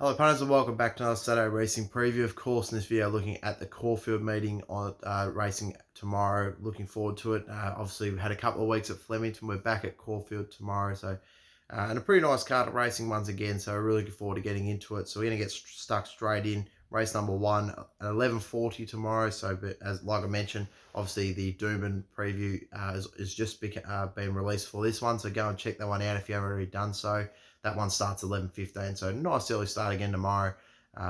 Hello punters and welcome back to another Saturday racing preview. Of course, in this video looking at the Caulfield meeting on racing tomorrow. Looking forward to it. Obviously we've had a couple of weeks at Flemington. We're back at Caulfield tomorrow. And a pretty nice card at racing once again. So we're really looking forward to getting into it. So we're going to get stuck straight in. Race number 1 at 11:40 tomorrow. So as like I mentioned, obviously the Doomben preview is just been released for this one. So go and check that one out if you haven't already done so. That one starts 11:15, so nice early start again tomorrow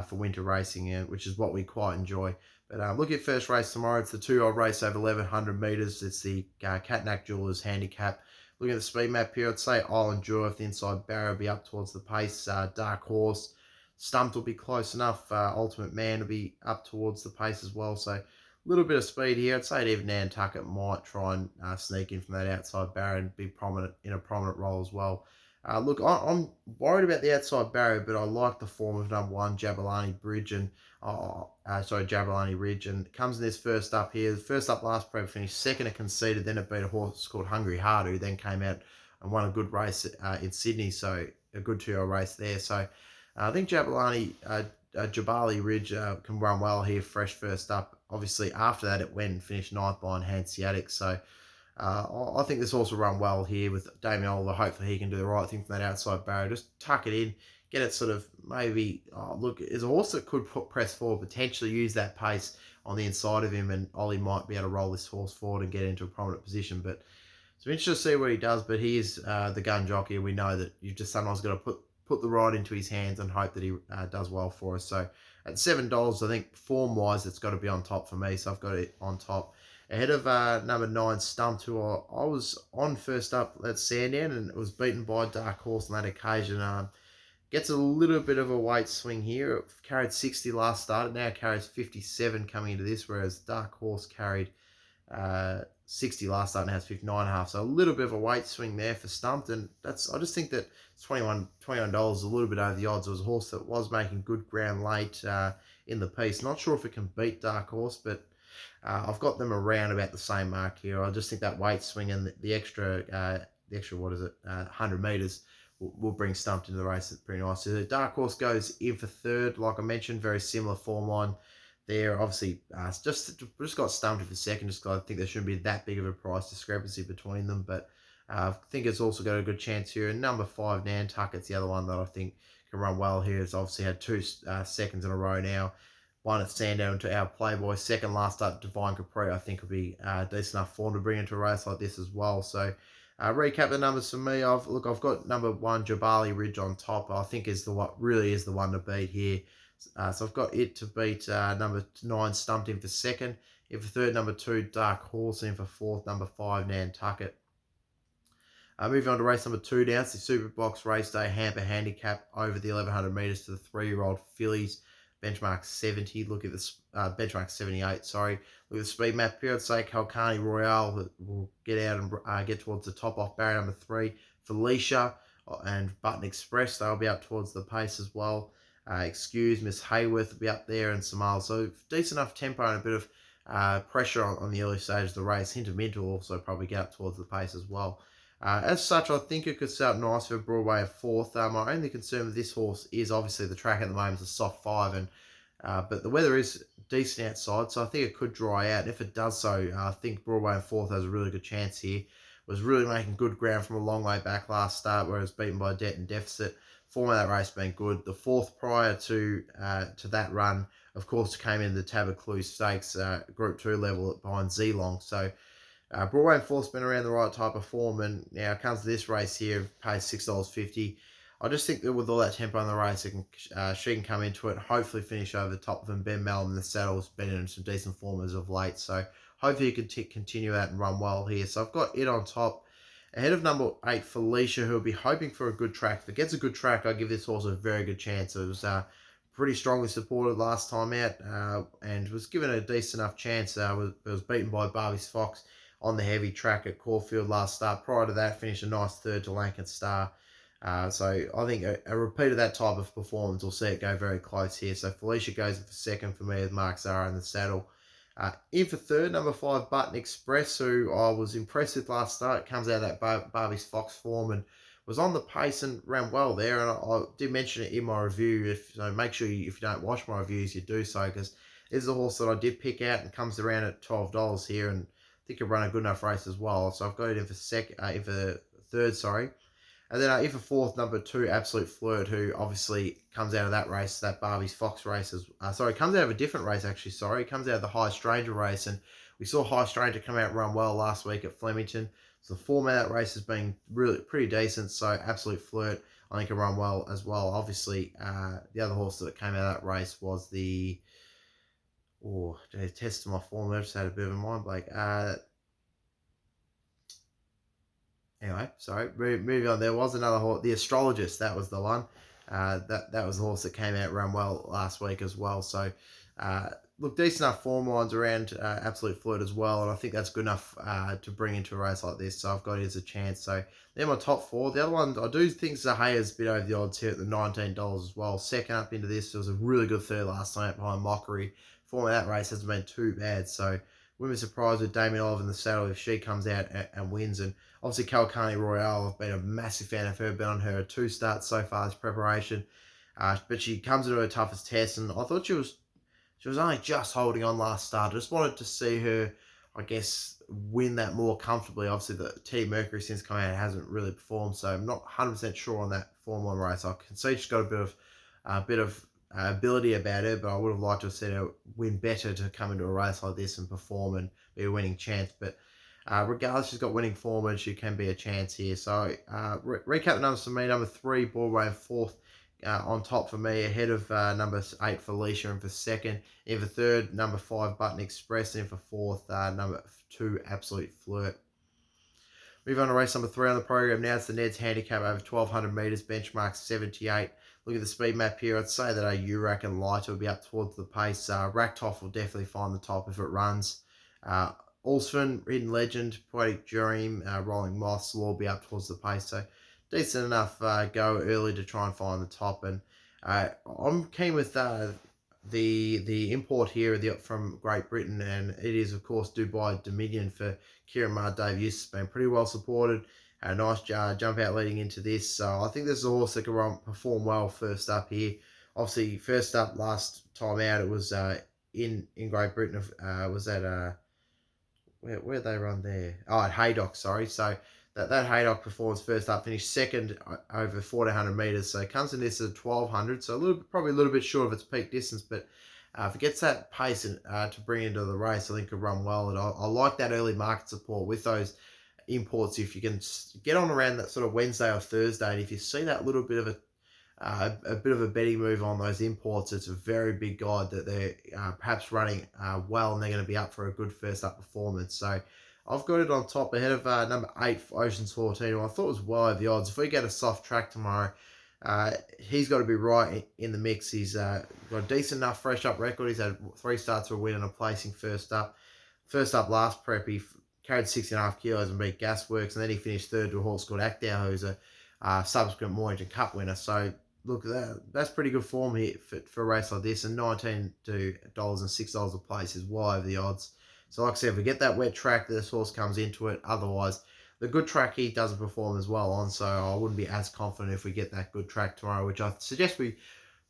for winter racing, which is what we quite enjoy. But look at first race tomorrow. It's the 2-year-old race over 1100 metres. It's the Catnack Jewelers handicap. Looking at the speed map here, I'd say Island Jewel if the inside barrier will be up towards the pace. Dark Horse, Stumped will be close enough. Ultimate Man will be up towards the pace as well. So a little bit of speed here. I'd say even Nantucket might try and sneak in from that outside barrier and be prominent in a prominent role as well. Look, I'm worried about the outside barrier, but I like the form of number 1, Jabulani Ridge, and it comes in this first up here. The first up last prep finished second and conceded, then it beat a horse called Hungry Heart, who then came out and won a good race in Sydney, so a good 2-year race there. So I think Jabali Ridge can run well here, fresh first up. Obviously, after that, it went and finished 9th behind Hanseatic, so I think this horse will run well here with Damien Oliver. Hopefully he can do the right thing from that outside barrier. Just tuck it in, get it sort of maybe, look, it's a horse that could press forward, potentially use that pace on the inside of him, and Ollie might be able to roll this horse forward and get into a prominent position. But it's interesting to see what he does, but he is the gun jockey. We know that you've just sometimes got to put the ride into his hands and hope that he does well for us. So at $7, I think form-wise, it's got to be on top for me. So I've got it on top. Ahead of number 9, Stumped, who I was on first up at Sandown, and it was beaten by Dark Horse on that occasion. Gets a little bit of a weight swing here. It carried 60 last start. It now carries 57 coming into this, whereas Dark Horse carried 60 last start and has 59.5. So a little bit of a weight swing there for Stumped, and I just think that it's $21 is a little bit over the odds. It was a horse that was making good ground late in the piece. Not sure if it can beat Dark Horse, but I've got them around about the same mark here. I just think that weight swing and the extra 100 metres will bring Stumped into the race. It's pretty nice. So the Dark Horse goes in for third, like I mentioned, very similar form line there. Obviously, just got Stumped for second. I think there shouldn't be that big of a price discrepancy between them, but I think it's also got a good chance here. And number 5, Nantucket's the other one that I think can run well here. It's obviously had 2 seconds in a row now. One at Sandown to our Playboy. Second last up, Divine Capri, I think will be decent enough form to bring into a race like this as well. So recap the numbers for me. I've got number 1, Jabali Ridge on top. I think really is the one to beat here. So I've got it to beat number 9, Stumped in for second. In for third, number 2, Dark Horse. In for fourth, number 5, Nantucket. Moving on to race number 2 down. It's the Super Box Race Day Hamper Handicap over the 1100 metres to the 3-year-old fillies. Benchmark 70. Look at this benchmark 78. Sorry. Look at the speed map here. I'd say Calcani Royale will get out and get towards the top off barrier number 3. Felicia and Button Express, they'll be up towards the pace as well. Excuse Miss Hayworth will be up there, and Samal. So decent enough tempo and a bit of pressure on the early stage of the race. Hintermint will also probably get up towards the pace as well. As such, I think it could start nice for Broadway at fourth. My only concern with this horse is obviously the track at the moment is a soft 5, but the weather is decent outside, so I think it could dry out. And if it does so, I think Broadway at fourth has a really good chance here. Was really making good ground from a long way back last start, where it was beaten by Debt and Deficit. Form of that race been good. The fourth prior to that run, of course, came in the Tabaclue Stakes Group 2 level behind Zeelong. So Broadway and fourth's been around the right type of form, and now it comes to this race here, pays $6.50. I just think that with all that tempo on the race, she can come into it, hopefully finish over the top of them. Ben Mellon in the saddle's been in some decent form as of late, so hopefully you can continue that and run well here. So I've got it on top. Ahead of number 8, Felicia, who will be hoping for a good track. If it gets a good track, I give this horse a very good chance. It was pretty strongly supported last time out and was given a decent enough chance. It was beaten by Barbie's Fox on the heavy track at Caulfield last start. Prior to that, finished a nice third to Lankan Star. So I think a repeat of that type of performance will see it go very close here. So Felicia goes for second for me with Mark Zara in the saddle. In for third, number 5, Button Express, who I was impressed with last start. Comes out of that Barbie's Fox form and was on the pace and ran well there. And I did mention it in my review. So make sure if you don't watch my reviews, you do so, because this is a horse that I did pick out and comes around at $12 here, and I think it run a good enough race as well. So I've got it in for in for third, sorry. And then if a fourth, number 2, Absolute Flirt, who obviously comes out of that race, that Barbie's Fox race. Comes out of a different race, actually, sorry. Comes out of the High Stranger race. And we saw High Stranger come out and run well last week at Flemington. So the form of that race has been really pretty decent. So Absolute Flirt, I think, can run well as well. Obviously, the other horse that came out of that race was the... Oh, test my form. I just had a bit of a mind blank. Anyway, sorry, moving on. There was another horse, the Astrologist. That was the one. That was the horse that came out run well last week as well. So, look, decent enough form lines around Absolute Flirt as well, and I think that's good enough to bring into a race like this. So I've got it as a chance. So they're my top 4. The other one, I do think Zahaya's a bit over the odds here at the $19 as well. Second up into this, there was a really good third last night behind Mockery. Form of that race hasn't been too bad. So wouldn't be surprised with Damien Oliver in the saddle if she comes out and wins. And obviously, Calcani Royale, I've been a massive fan of her. Been on her 2 starts so far this preparation. But she comes into her toughest test, and I thought she was only just holding on last start. I just wanted to see her, I guess, win that more comfortably. Obviously, the T Mercury since coming out hasn't really performed, so I'm not 100% sure on that Form 1 race. I can see she's got a bit of ability about her, but I would have liked to have seen her win better to come into a race like this and perform and be a winning chance. But regardless, she's got winning form and she can be a chance here. So recap the numbers for me. Number 3, Broadway, and 4th on top for me, ahead of number 8, Felicia, and for 2nd. In for 3rd, number 5, Button Express, and in for 4th, number 2, Absolute Flirt. Move on to race number 3 on the program now. It's the Ned's Handicap over 1,200 metres, benchmark 78. Look at the speed map here. I'd say that a Urac and Lighter will be up towards the pace. Raktoff will definitely find the top if it runs. Allsven, Hidden Legend, Poetic Dream, Rolling Moss will all be up towards the pace. So decent enough go early to try and find the top. And I'm keen with the import here from Great Britain, and it is, of course, Dubai Dominion for Kieran Dave Eustace. Been pretty well supported. A nice jump out leading into this. So I think this is a horse that can perform well first up here. Obviously, first up last time out, it was in Great Britain. Was that where they run there? Oh, at Haydock, sorry. So that Haydock performance first up, finished 2nd over 1,400 metres. So it comes in this at 1,200. So probably a little bit short of its peak distance, but if it gets that pace to bring into the race, I think it could run well. And I like that early market support with those imports. If you can get on around that sort of Wednesday or Thursday, and if you see that little bit of a bit of a betting move on those imports, it's a very big guide that they're perhaps running well, and they're going to be up for a good first up performance. So I've got it on top ahead of number 8, Oceans 14, who I thought was well over the odds. If we get a soft track tomorrow, he's got to be right in the mix. He's got a decent enough fresh up record. He's had 3 starts for a win and a placing first up. First up last prep, he carried 6.5 kilos and beat Gasworks, and then he finished 3rd to a horse called Actau, who's a subsequent Mornington Cup winner. So look, that's pretty good form here for a race like this, and $19 and $6 a place is well over the odds. So like I said, if we get that wet track, this horse comes into it. Otherwise, the good track he doesn't perform as well on, so I wouldn't be as confident if we get that good track tomorrow, which I suggest we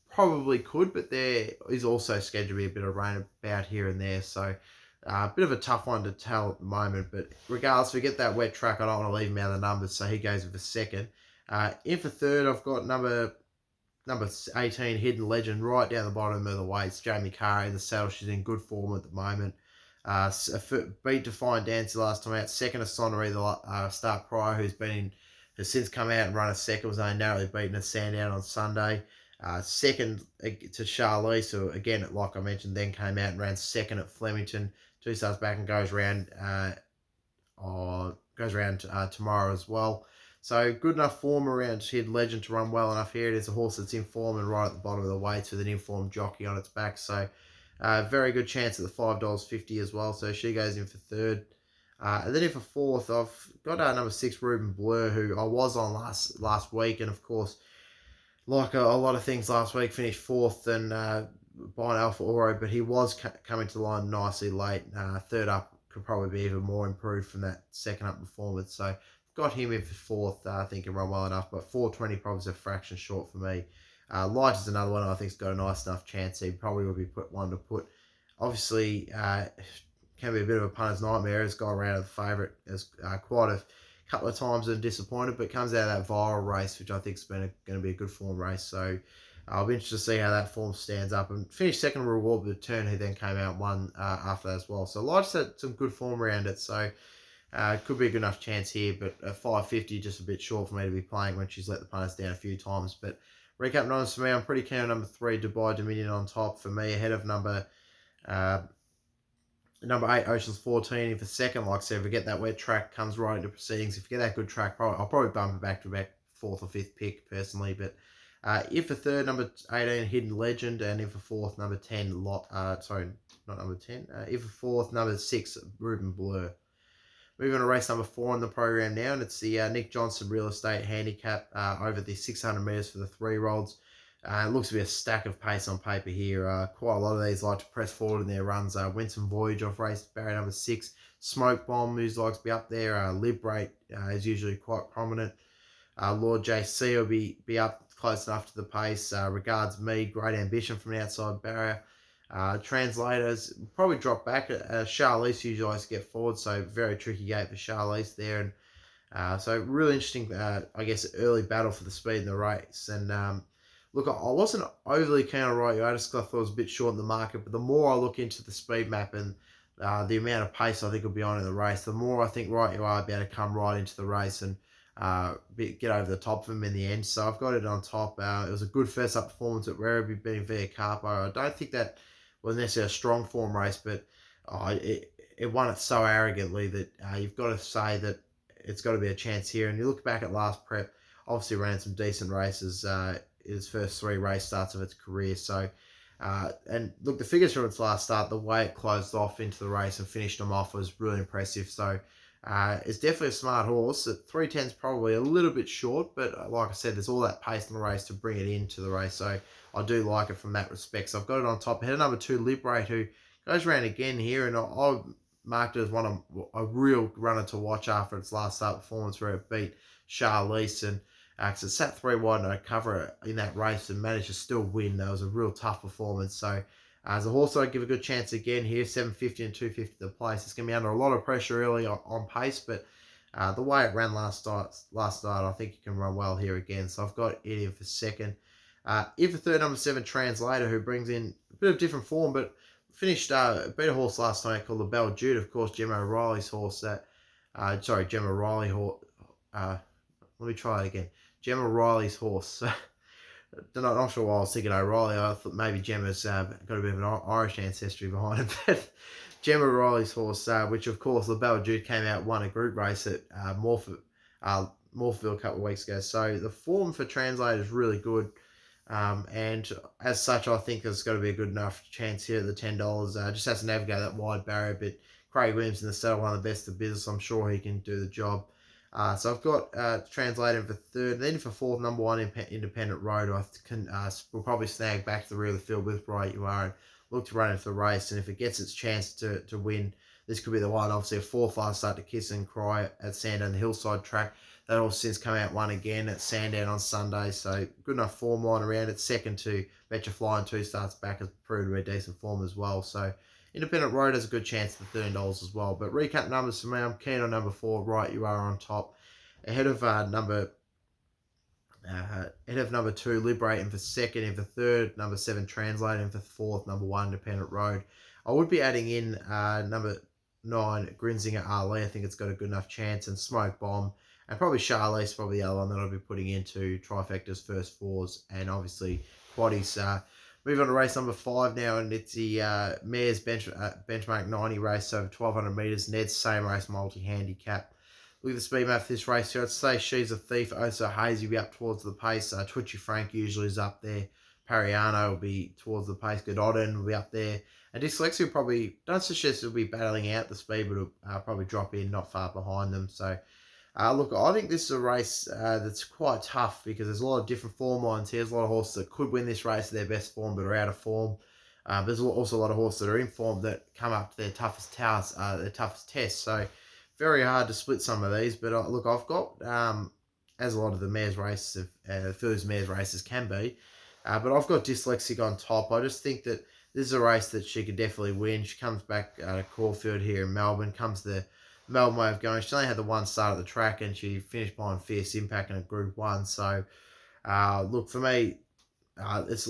probably could, but there is also scheduled to be a bit of rain about here and there, so a bit of a tough one to tell at the moment. But regardless, if we get that wet track, I don't want to leave him out of the numbers, so he goes for 2nd. In for 3rd, I've got number 18, Hidden Legend, right down the bottom of the weights. Jamie Carr in the saddle. She's in good form at the moment. Beat Defiant Dancy last time out. 2nd to Sonnery, the start prior, has since come out and run a 2nd. Was only narrowly beaten at Sandown on Sunday. 2nd to Charlize, who again, like I mentioned, then came out and ran 2nd at Flemington. 2 starts back and goes around tomorrow as well. So good enough form around Hidden Legend to run well enough here. It is a horse that's in form and right at the bottom of the weights with an informed jockey on its back. So very good chance at the $5.50 as well. So she goes in for 3rd. And then in for 4th, I've got number 6, Ruben Blur, who I was on last week. And of course, like a lot of things last week, finished 4th and by an Alpha Oro, but he was coming to the line nicely late. 3rd up could probably be even more improved from that 2nd up performance. So got him in for fourth. I think can run well enough, but 420 probably is a fraction short for me. Light is another one I think's got a nice enough chance. He probably would be one to put. Obviously, can be a bit of a punter's nightmare. Has got around the favourite as quite a couple of times and disappointed, but comes out of that viral race, which I think is going to be a good form race. So I'll be interested to see how that form stands up and finished second reward with the turn, who then came out and won after that as well. So Light's had some good form around it. So could be a good enough chance here, but at 550, just a bit short for me to be playing when she's let the punters down a few times. But recap nines for me, I'm pretty keen on number 3, Dubai Dominion on top for me, ahead of number 8, Oceans 14 for second. Like I said, if we get that wet track, comes right into proceedings. If we get that good track, I'll probably bump it back to about 4th or 5th pick personally. But if for third, number 18, Hidden Legend, and if for fourth, number 10, sorry, not number 10. If for fourth, number 6, Ruben Blur. Moving on to race number 4 on the program now, and it's the Nick Johnson Real Estate Handicap over the 600 metres for the 3-year-olds. It looks to be a stack of pace on paper here. Quite a lot of these like to press forward in their runs. Winston Voyage off race, barrier number 6. Smoke Bomb, who likes to be up there. Liberate is usually quite prominent. Lord JC will be up close enough to the pace. Regards Me, Great Ambition from an outside barrier. Translators probably drop back. Charlize usually likes to get forward, so very tricky gate for Charlize there. And so really interesting, I guess, early battle for the speed in the race. And look, I wasn't overly keen on Right Yoda because I thought it was a bit short in the market, but the more I look into the speed map and the amount of pace I think will be on in the race, the more I think Right You Are will be able to come right into the race and get over the top of him in the end. So I've got it on top. It was a good first up performance at Werribee beating Via Carpo. I don't think that was necessarily a strong form race, but it won it so arrogantly that you've got to say that it's got to be a chance here. And you look back at last prep, obviously ran some decent races. His first 3 race starts of its career. So, and look, the figures from its last start, the way it closed off into the race and finished them off was really impressive. So, it's definitely a smart horse. At 310 is probably a little bit short, but like I said, there's all that pace in the race to bring it into the race. So I do like it from that respect. So I've got it on top. Head of number 2, Liberate, who goes around again here, and I marked it as a real runner to watch after its last start performance where it beat Charlize, and because it sat 3 wide no cover in that race and managed to still win. That was a real tough performance. So as a horse, I'd give a good chance again here, 750 and 250 the place. It's going to be under a lot of pressure early on pace, but the way it ran last start, I think it can run well here again. So I've got it in for second. If a third, number 7, Translator, who brings in a bit of different form, but finished beat a horse last night called the Belle Jude, of course, Gemma O'Reilly's horse. Gemma O'Reilly horse. Let me try it again. Gemma O'Reilly's horse. Not sure why I was thinking O'Reilly. I thought maybe Gemma's got a bit of an Irish ancestry behind it. But Gemma O'Reilly's horse, which of course LaBelle Jude came out, won a group race at Morpheville a couple of weeks ago. So the form for Translator is really good. And as such, I think there's got to be a good enough chance here at the $10. Just has to navigate that wide barrier. But Craig Williams in the saddle, one of the best of business. I'm sure he can do the job. So I've got Translator for third, and then for fourth, number 1, Independent Road. I can will probably snag back to the rear of the field with Right You Are and look to run into the race. And if it gets its chance to win, this could be the one. Obviously, a 4-5 start to Kiss and Cry at Sandown, the Hillside track. That all since come out one again at Sandown on Sunday. So good enough form line around it. Second to Betcha Fly and 2 starts back has proved to be a decent form as well. So Independent Road has a good chance at $13 as well. But recap numbers for me, I'm keen on number 4, Right You Are on top. Ahead of number 2, Liberating for second. And for third, number 7, Translating. For fourth, number 1, Independent Road. I would be adding in number 9, Grinzinger Ali. I think it's got a good enough chance. And Smoke Bomb. And probably Charlize, probably the other one that I'll be putting into Trifecta's first 4s. And obviously, Quaddies. Moving on to race number 5 now, and it's the Mayor's Benchmark 90 race over 1,200 metres. Ned's same race, multi-handicap. Look at the speed map for this race here. I'd say She's a Thief, Also Hazy will be up towards the pace. Twitchy Frank usually is up there. Pariano will be towards the pace. Gododin will be up there. And Dyslexia will probably, don't suggest it'll be battling out the speed, but it'll probably drop in not far behind them. So, look, I think this is a race that's quite tough because there's a lot of different form lines here. There's a lot of horses that could win this race at their best form but are out of form. There's also a lot of horses that are in form that come up to their toughest tests. So very hard to split some of these, but look, I've got as a lot of the mares races, Phillies mares races can be, but I've got Dyslexic on top. I just think that this is a race that she could definitely win. She comes back to Caulfield here in Melbourne, comes the Melbourne way of going. She only had the one start at the track, and she finished behind Fierce Impact in a Group 1. So, look, for me, it's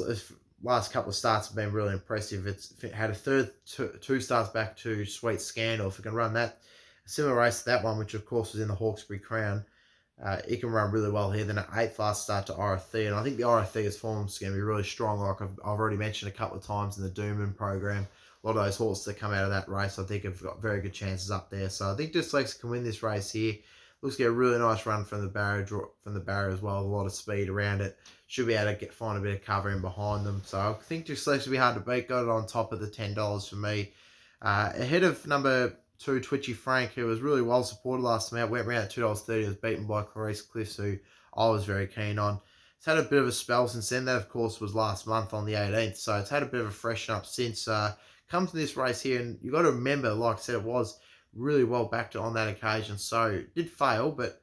last couple of starts have been really impressive. It's had a third two starts back to Sweet Scandal. If it can run that similar race to that one, which of course was in the Hawkesbury Crown, it can run really well here. Then an eighth last start to RFC, and I think the RFC's form is going to be really strong. Like I've already mentioned a couple of times in the Doomman program, a lot of those horses that come out of that race, I think have got very good chances up there. So I think Dyslexic can win this race here. Looks like a really nice run from the barrier as well. A lot of speed around it. Should be able to find a bit of cover in behind them. So I think Dyslexic will be hard to beat. Got it on top of the $10 for me. Ahead of number 2, Twitchy Frank, who was really well supported last time out. Went around at $2.30. Was beaten by Clarice Cliffs, who I was very keen on. It's had a bit of a spell since then. That, of course, was last month on the 18th. So it's had a bit of a freshen up since. Come to this race here, and you've got to remember, like I said, it was really well backed on that occasion. So it did fail, but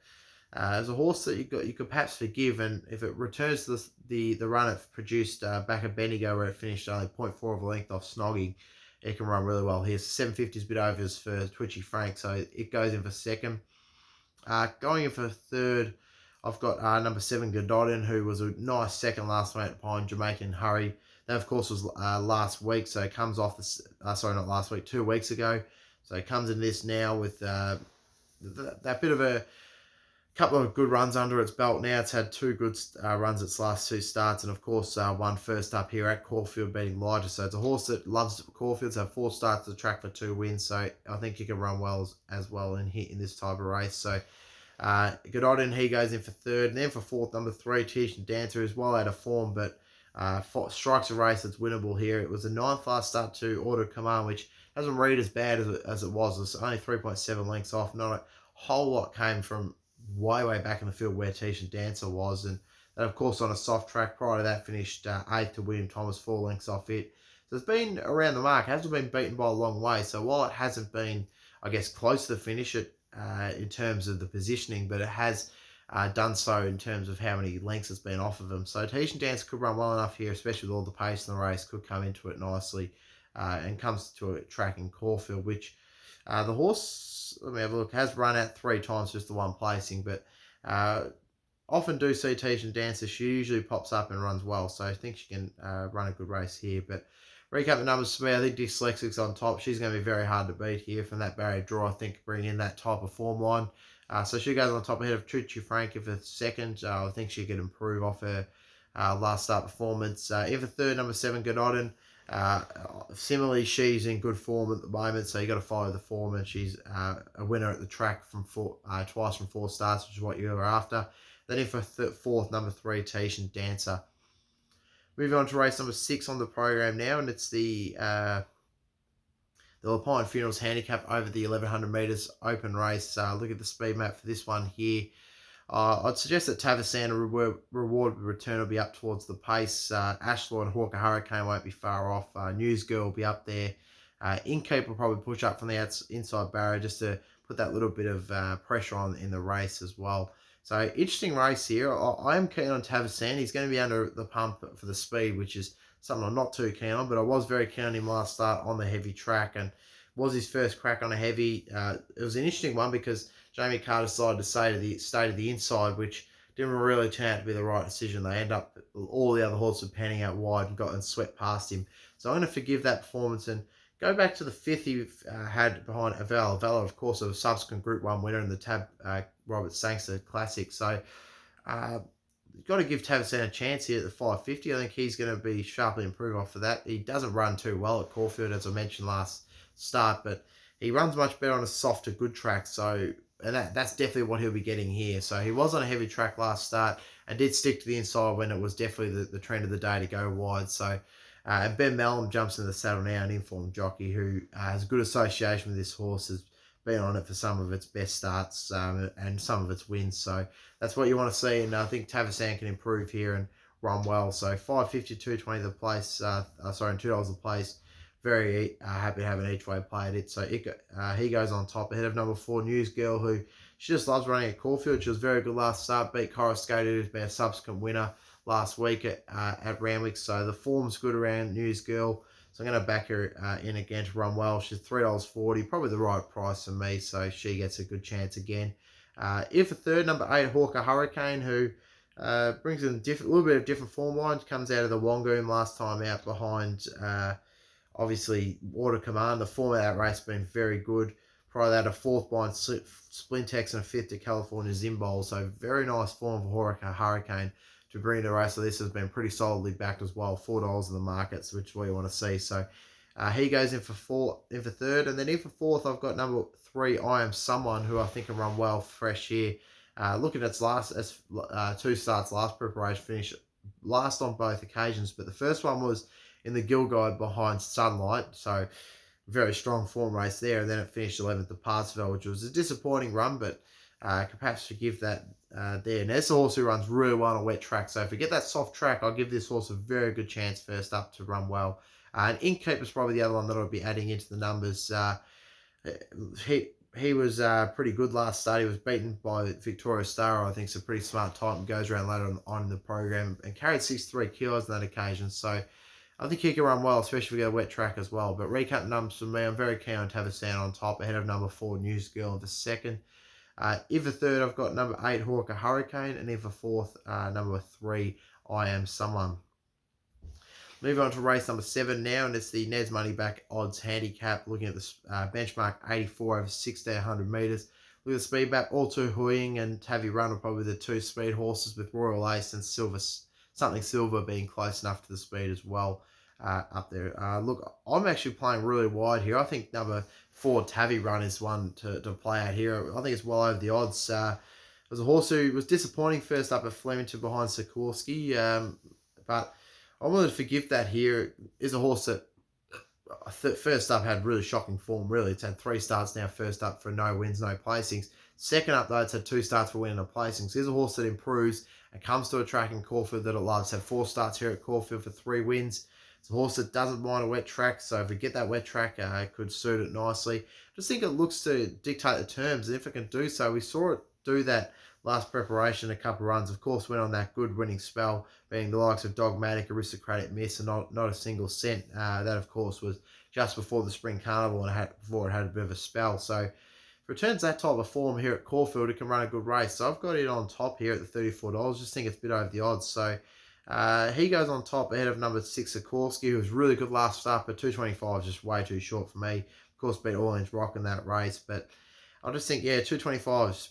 as a horse that you could perhaps forgive, and if it returns to the run it produced back at Bendigo, where it finished only 0.4 of a length off Snogging, it can run really well here. 750 is a bit overs for Twitchy Frank, so it goes in for second. Going in for third, I've got number 7, Gododin, who was a nice second last night behind Jamaican Hurry. That, of course, was last week, so it comes off this. Sorry, not last week, 2 weeks ago. So it comes in this now with that bit of a couple of good runs under its belt now. It's had 2 good runs its last 2 starts, and of course one first up here at Caulfield beating Lighter. So it's a horse that loves Caulfield. So 4 starts to the track for 2 wins. So I think he can run well as well in this type of race. So Gododin, he goes in for third, and then for fourth, number 3, Tish and Dancer is well out of form, but strikes a race that's winnable here. It was a 9th last start to Order of Command, which doesn't read as bad as it was. It's only 3.7 lengths off. Not a whole lot came from way back in the field where Tish and Dancer was, and that, of course, on a soft track. Prior to that, finished 8th to William Thomas, 4 lengths off it. So it's been around the mark. It hasn't been beaten by a long way. So while it hasn't been, I guess, close to the finish in terms of the positioning, but it has done so in terms of how many lengths it's been off of them. So Tish and Dancer could run well enough here, especially with all the pace in the race, could come into it nicely, and comes to a track in Caulfield, which the horse, let me have a look, has run out 3 times, just the one placing, but often do see Tish and Dancer. She usually pops up and runs well, so I think she can run a good race here. But recap the numbers for me. I think Dyslexic's on top. She's going to be very hard to beat here from that barrier draw. I think bringing in that type of form line. So she goes on top ahead of Trichy Frankie for second. I think she could improve off her last start performance. In for third, number 7, Gododin. Similarly, she's in good form at the moment, so you got to follow the form, and she's a winner at the track from twice from 4 starts, which is what you were after. Then in for fourth, number 3, Tish and Dancer. Moving on to race number 6 on the program now, and it's the Lapine Funerals Handicap over the 1100 metres open race. Look at the speed map for this one here. I'd suggest that Tavasana reward return will be up towards the pace. Ashlaw and Hawker Hurricane won't be far off. Newsgirl will be up there. Innkeep will probably push up from the inside barrier just to put that little bit of pressure on in the race as well. So interesting race here. I am keen on Tavasana. He's going to be under the pump for the speed, which is something I'm not too keen on, but I was very keen on him last start on the heavy track, and was his first crack on a heavy. It was an interesting one because Jamie Carter decided to stay to the inside, which didn't really turn out to be the right decision. They end up, all the other horses were panning out wide and swept past him. So I'm going to forgive that performance and go back to the 5th he had behind Avella. Avella, of course, a subsequent Group 1 winner in the Tab Robert Sangster Classic. So you've got to give Tavasana a chance here at the 550. I think he's going to be sharply improved off of that. He doesn't run too well at Caulfield, as I mentioned last start, but he runs much better on a softer, good track. So, and that's definitely what he'll be getting here. So he was on a heavy track last start and did stick to the inside when it was definitely the trend of the day to go wide. So, and Ben Mellum jumps in the saddle now, an informed jockey who has a good association with this horse, has been on it for some of its best starts and some of its wins. So that's what you want to see, and I think Tavasana can improve here and run well. So 550, 220 the place, and $2 the place. very happy to have an each way play at it. So he goes on top ahead of number 4 News Girl, who she just loves running at Caulfield. She was very good last start, beat Coruscated, who's been a subsequent winner last week at Randwick. So the form's good around News Girl. So I'm going to back her in again to run well. She's $3.40, probably the right price for me. So she gets a good chance again. If a third, number 8 Hawker Hurricane, who brings in a little bit of different form line, comes out of the Wangoon last time out behind. Obviously, Water Command, the form of that race has been very good. Prior to that, a fourth behind Splintex and a fifth to California Zimbol. So very nice form for Hurricane to bring to a race. So this has been pretty solidly backed as well. $4 in the markets, which is what you want to see. So he goes in for third. And then in for fourth, I've got number 3, I Am Someone, who I think can run well fresh here. Looking at its last 2 starts, last preparation, finished last on both occasions. But the first one was in the Gill Guide behind Sunlight. So very strong form race there. And then it finished 11th at Partsville, which was a disappointing run, but can perhaps forgive that there. And that's a horse who runs really well on a wet track. So if we get that soft track, I'll give this horse a very good chance first up to run well. And Inkkeep is probably the other one that I'll be adding into the numbers. He was pretty good last start. He was beaten by Victoria Star, I think. It's a pretty smart type and goes around later on in the program and carried 63 kilos on that occasion. So I think he can run well, especially if we get a wet track as well. But recap numbers for me, I'm very keen on Tavistown on top, ahead of number 4 News Girl in the second. In for third, I've got number 8 Hawker Hurricane, and in for fourth, number 3 I Am Someone. Moving on to race number 7 now, and it's the Ned's Money Back Odds Handicap, looking at the benchmark 84 over 1,600 metres. Look at the speed back, All Too Huing and Tavi Run are probably the 2 speed horses, with Royal Ace and Something Silver being close enough to the speed as well up there. Look, I'm actually playing really wide here. I think number 4 Tavi Run is one to play out here. I think it's well over the odds. It was a horse who was disappointing first up at Flemington behind Sikorsky, but I wanted to forgive that here. Is a horse that first up had really shocking form, really. It's had 3 starts now, first up for no wins, no placings. Second up, though, it's had 2 starts for winning and placings. Here's a horse that improves and comes to a track in Caulfield that it loves. Had 4 starts here at Caulfield for 3 wins. It's a horse that doesn't mind a wet track, so if we get that wet track, it could suit it nicely. Just think it looks to dictate the terms, and if it can do so, we saw it do that last preparation, a couple of runs. Of course, went on that good winning spell, being the likes of Dogmatic, Aristocratic Miss, and not a single cent. That, of course, was just before the Spring Carnival and before it had a bit of a spell. So if it returns that type of form here at Caulfield, it can run a good race. So I've got it on top here at the $34. Just think it's a bit over the odds. So he goes on top ahead of number 6 Sikorsky, who was really good last start, but 225 is just way too short for me. Of course, beat Orange Rock in that race, but I just think, 225 is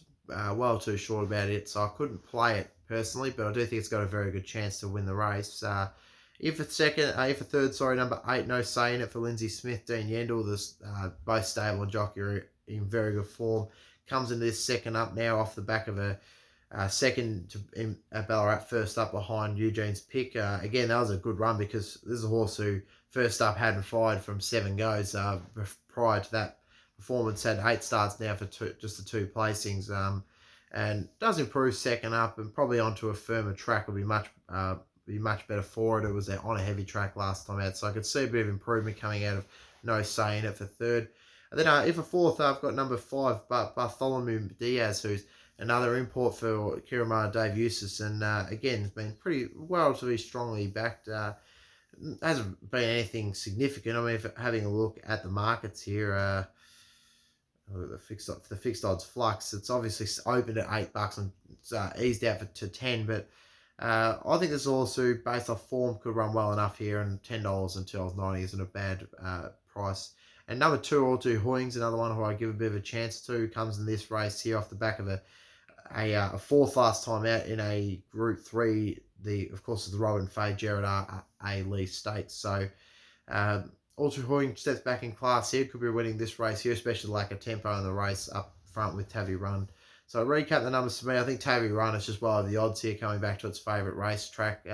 well too short about it, so I couldn't play it personally, but I do think it's got a very good chance to win the race. If a third, number 8, No Say In It for Lindsay Smith, Dean Yendall, both stable and jockey are in very good form. Comes into this second up now off the back of a second at Ballarat, first up behind Eugene's Pick. Again, that was a good run because this is a horse who first up hadn't fired from 7 goes. Prior to that performance, had 8 starts now for just the 2 placings, and does improve second up and probably onto a firmer track will be much better for it. It was on a heavy track last time out, so I could see a bit of improvement coming out of No Say In It for third. And then if a fourth, I've got number 5 Bartholomew Diaz, who's another import for Kiramara Dave Eustace, and again has been pretty relatively strongly backed. Hasn't been anything significant. I mean, having a look at the markets here, the fixed odds flux, it's obviously opened at $8 and it's eased out to 10, but I think this also, based off form, could run well enough here, and $10 and $2.90 isn't a bad price. And number 2, All Too Huing's another one who I give a bit of a chance to. Comes in this race here off the back of a fourth last time out in a Group 3. Of course, the Robin Fay Gerard A. Lee Stakes. So All Too Huing steps back in class here. Could be winning this race here, especially lack of tempo in the race up front with Tavi Run. So recap the numbers for me. I think Tavi Run is just well over the odds here, coming back to its favourite racetrack.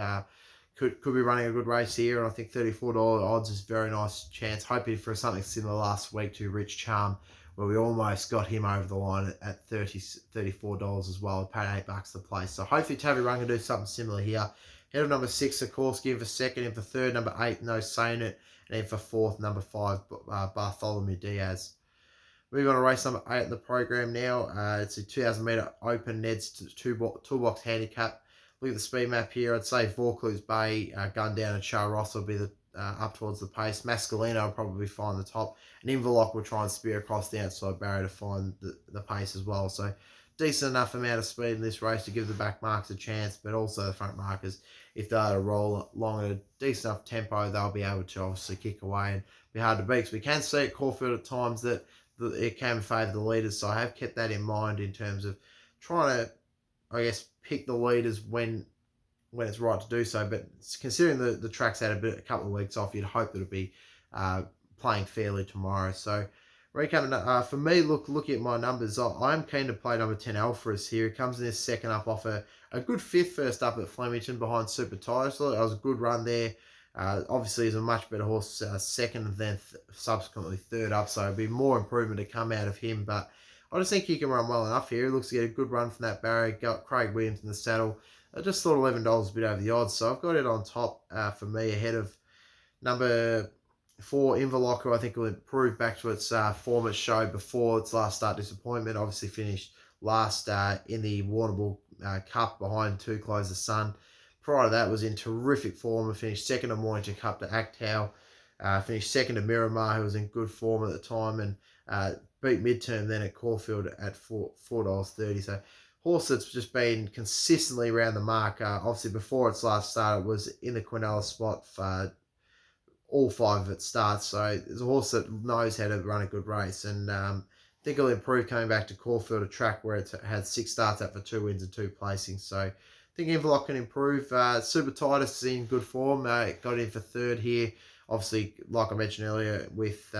Could be running a good race here, and I think $34 odds is a very nice chance. Hoping for something similar last week to Rich Charm, where we almost got him over the line at $34 as well. Paid $8 to play. So hopefully Tavi Run can do something similar here. Head of number 6, Sikorsky in for second. In for third, number 8, No Saying It. And in for fourth, number 5, Bartholomew Diaz. Moving on to race number 8 in the program now. It's a 2,000 metre open Ned's toolbox handicap. Look at the speed map here. I'd say Vaucluse Bay, Gundown, and Shah Ross will be the up towards the pace. Mascalino will probably find the top. And Inverloch will try and spear across the outside barrier to find the pace as well. So decent enough amount of speed in this race to give the back markers a chance, but also the front markers, if they are to roll along at a decent enough tempo, they'll be able to obviously kick away and be hard to beat. Because we can see at Caulfield at times that it can favour the leaders, so I have kept that in mind in terms of trying to, I guess, pick the leaders when it's right to do so. But considering the track's had a couple of weeks off, you'd hope that it'll be playing fairly tomorrow. So recapping, for me, looking at my numbers, I'm keen to play number 10 Alpharus here. It comes in this second up off a good fifth first up at Flemington behind Super Titus. So that was a good run there. Obviously, he's a much better horse second and then subsequently third up, so it'll be more improvement to come out of him. But I just think he can run well enough here. He looks to get a good run from that barrier. Got Craig Williams in the saddle. I just thought $11 a bit over the odds, so I've got it on top for me ahead of number 4 Inverloch, who I think will improve back to its form it showed before its last start disappointment. Obviously finished last in the Warrnambool Cup behind Two Close the Sun. Prior to that was in terrific form and finished second to Mornington Cup to Actow. Finished second to Miramar, who was in good form at the time, and beat midterm then at Caulfield at $4.30. So horse that's just been consistently around the mark. Obviously before its last start, it was in the Quinella spot for all 5 of its starts. So it's a horse that knows how to run a good race, and I think it'll improve coming back to Caulfield, a track where it's had 6 starts out for 2 wins and 2 placings. So I think Inverloch can improve. Super Titus is in good form. Got in for third here. Obviously, like I mentioned earlier with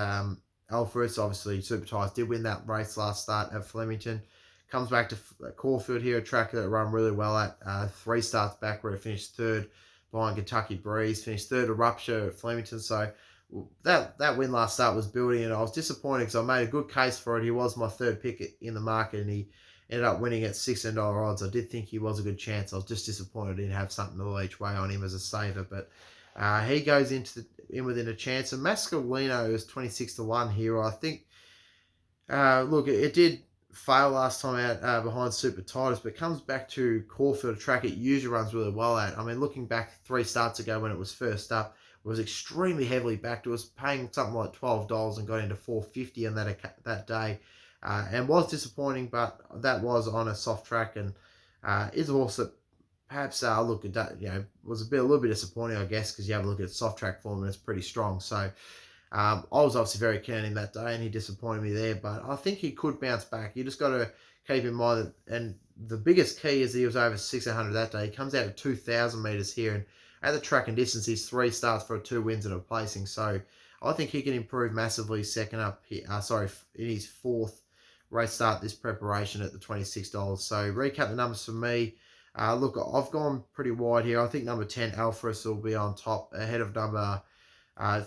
Alpharus, obviously Super Titus did win that race last start at Flemington. Comes back to Caulfield here, a track that run really well at 3 starts back where it finished third behind Kentucky Breeze. Finished third to Rupture at Flemington. So that win last start was building, and I was disappointed because I made a good case for it. He was my third pick in the market, and he ended up winning at $16 odds. I did think he was a good chance. I was just disappointed he didn't have something all each way on him as a saver, but he goes in within a chance. And Mascalino is 26 to 1 here. I think, look, it did fail last time out behind Super Titus, but comes back to Caulfield, a track it usually runs really well at. I mean, looking back 3 starts ago when it was first up, it was extremely heavily backed. It was paying something like $12 and got into $4.50 on that day. And was disappointing, but that was on a soft track, and is a horse that perhaps was a little bit disappointing, I guess, because you have a look at soft track form and it's pretty strong. So I was obviously very keen in that day, and he disappointed me there, but I think he could bounce back. You just got to keep in mind that, and the biggest key is he was over 600 that day. He comes out at 2,000 metres here, and at the track and distance, he's 3 starts for 2 wins and a placing. So I think he can improve massively second up here, in his 4th race start this preparation at the $26. So recap the numbers for me. Look, I've gone pretty wide here. I think number 10 Alpharus will be on top ahead of number 4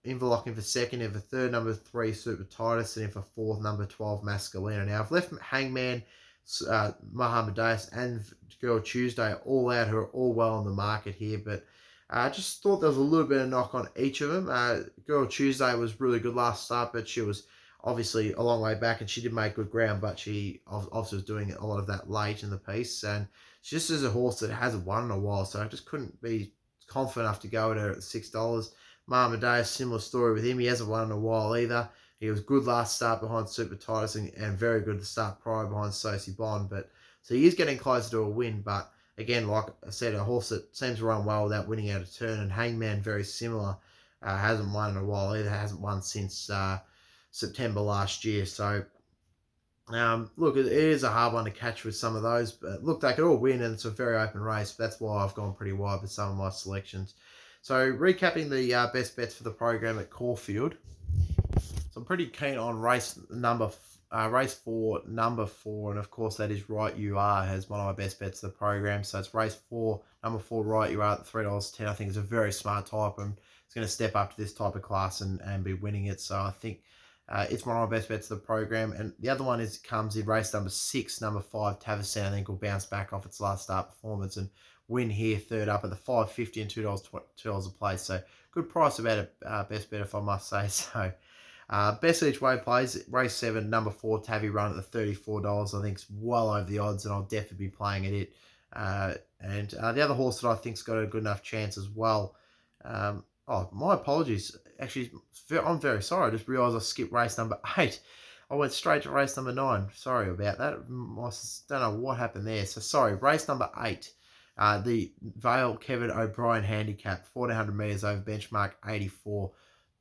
Inverloch in for second, in for third, number 3 Super Titus, and in for 4th, number 12 Mascalino. Now I've left Hangman, Mohammedas, and Girl Tuesday all out, who are all well on the market here, but I just thought there was a little bit of knock on each of them. Girl Tuesday was really good last start, but she was obviously a long way back, and she did make good ground, but she obviously was doing a lot of that late in the piece, and she just is a horse that hasn't won in a while, so I just couldn't be confident enough to go at her at $6. Marmadeus, similar story with him. He hasn't won in a while either. He was good last start behind Super Titus, and very good the start prior behind Sosie Bond. So he is getting closer to a win, but again, like I said, a horse that seems to run well without winning out of turn, and Hangman, very similar. Hasn't won in a while either. Hasn't won since September last year. So, look, it is a hard one to catch with some of those. But look, they could all win, and it's a very open race. That's why I've gone pretty wide with some of my selections. So, recapping the best bets for the program at Caulfield. So, I'm pretty keen on race 4, number 4, and of course that is Right You Are as one of my best bets of the program. So it's race 4, number 4, Right You Are at $3.10. I think it's a very smart type, and it's going to step up to this type of class and be winning it. So I think it's one of my best bets of the program. And the other one comes in race number 6, number 5, Tavison. I think will bounce back off its last start performance and win here, third up at the 5.50 and $2 a place. So good price about a best bet, if I must say so. Best each way plays, race 7, number 4, Tavi Run at the $34. I think it's well over the odds, and I'll definitely be playing at it. And the other horse that I think's got a good enough chance as well. Oh, my apologies. Actually, I'm very sorry. I just realised I skipped race number 8. I went straight to race number 9. Sorry about that. I don't know what happened there. So sorry, race number 8. The Vale Kevin O'Brien handicap, 1400 metres over benchmark 84.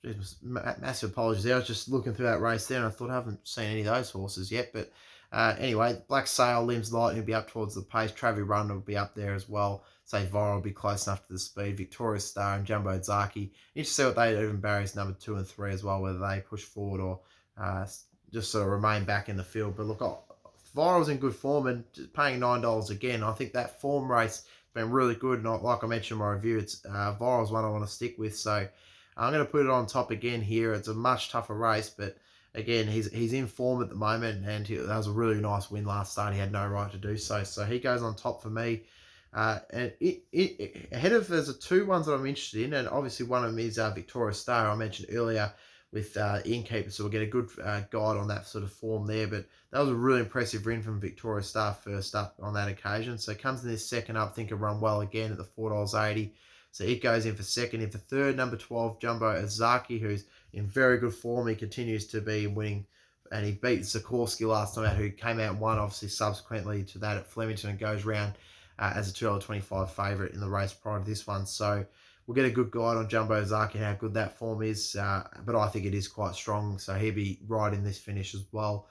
Just massive apologies there. I was just looking through that race there, and I thought I haven't seen any of those horses yet. But anyway, Black Sail, Limbs Light will be up towards the pace. Travi Run will be up there as well. Say Viral will be close enough to the speed. Victoria Star and Jumbo Zaki. Interesting to see what they do in barriers number 2 and 3 as well, whether they push forward or just sort of remain back in the field. But look, Viral's in good form and paying $9 again. I think that form race has been really good. And like I mentioned in my review, it's Viral's one I want to stick with. So I'm going to put it on top again here. It's a much tougher race, but again, he's in form at the moment, and that was a really nice win last start. He had no right to do so. So he goes on top for me. And ahead of, there's 2 ones that I'm interested in, and obviously one of them is Victoria Star, I mentioned earlier, with Innkeeper, so we'll get a good guide on that sort of form there. But that was a really impressive win from Victoria Star first up on that occasion. So comes in this second up, I think it'll run well again at the $4.80. So it goes in for second. In for third, number 12, Jumbo Azaki, who's in very good form. He continues to be winning, and he beat Sikorsky last time out, who came out and won, obviously, subsequently to that at Flemington, and goes round as a $2.25 favourite in the race prior to this one. So we'll get a good guide on Jumbo Zaki and how good that form is, but I think it is quite strong, so he'll be right in this finish as well.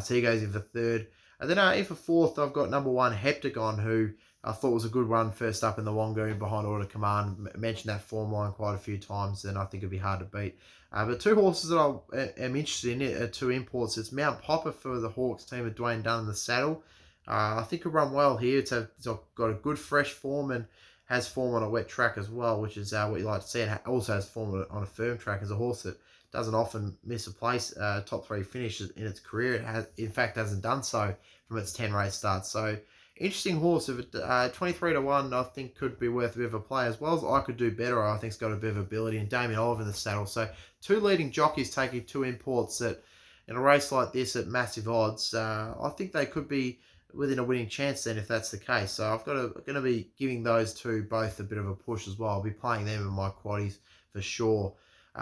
So he goes in for third. And then in for fourth, I've got number 1, Heptagon, who I thought was a good run first up in the Wangoon behind Order Command. Mentioned that form line quite a few times, and I think it'd be hard to beat. But 2 horses that I am interested in are 2 imports. It's Mount Popper for the Hawks team with Dwayne Dunn in the saddle. I think it'll run well here. It's got a good fresh form and has form on a wet track as well, which is what you like to see. It also has form on a firm track. As a horse that doesn't often miss a place, top 3 finishes in its career. It has, in fact, hasn't done so from its 10 race starts. So interesting horse. If it 23 to 1, I think could be worth a bit of a play, as well as I could do better. I think it's got a bit of ability, and Damien Oliver in the saddle. So 2 leading jockeys taking 2 imports that in a race like this at massive odds. I think they could be within a winning chance then, if that's the case. So I'm going to be giving those 2 both a bit of a push as well. I'll be playing them in my quaddies for sure.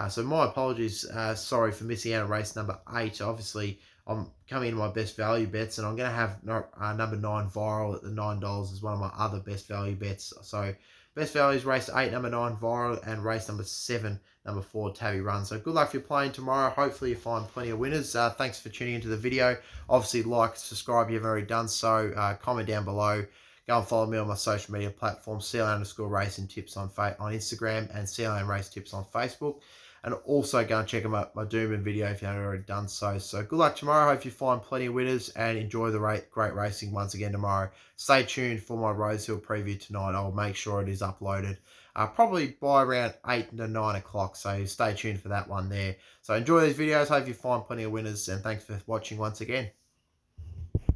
So my apologies. Sorry for missing out on race number 8. Obviously, I'm coming into my best value bets, and I'm going to have number 9 Viral at the $9 as one of my other best value bets. So best values, race 8, number 9 Viral, and race number 7, number 4 Tavi Run. So good luck if you're playing tomorrow. Hopefully you find plenty of winners. Thanks for tuning into the video. Obviously, like, subscribe if you haven't already done so. Comment down below. Go and follow me on my social media platforms, CL_racing tips on Instagram, and CL Race Tips on Facebook. And also go and check out my Doomben video if you haven't already done so. So good luck tomorrow. Hope you find plenty of winners, and enjoy the great racing once again tomorrow. Stay tuned for my Rosehill preview tonight. I'll make sure it is uploaded probably by around 8 to 9 o'clock. So stay tuned for that one there. So enjoy these videos. Hope you find plenty of winners, and thanks for watching once again.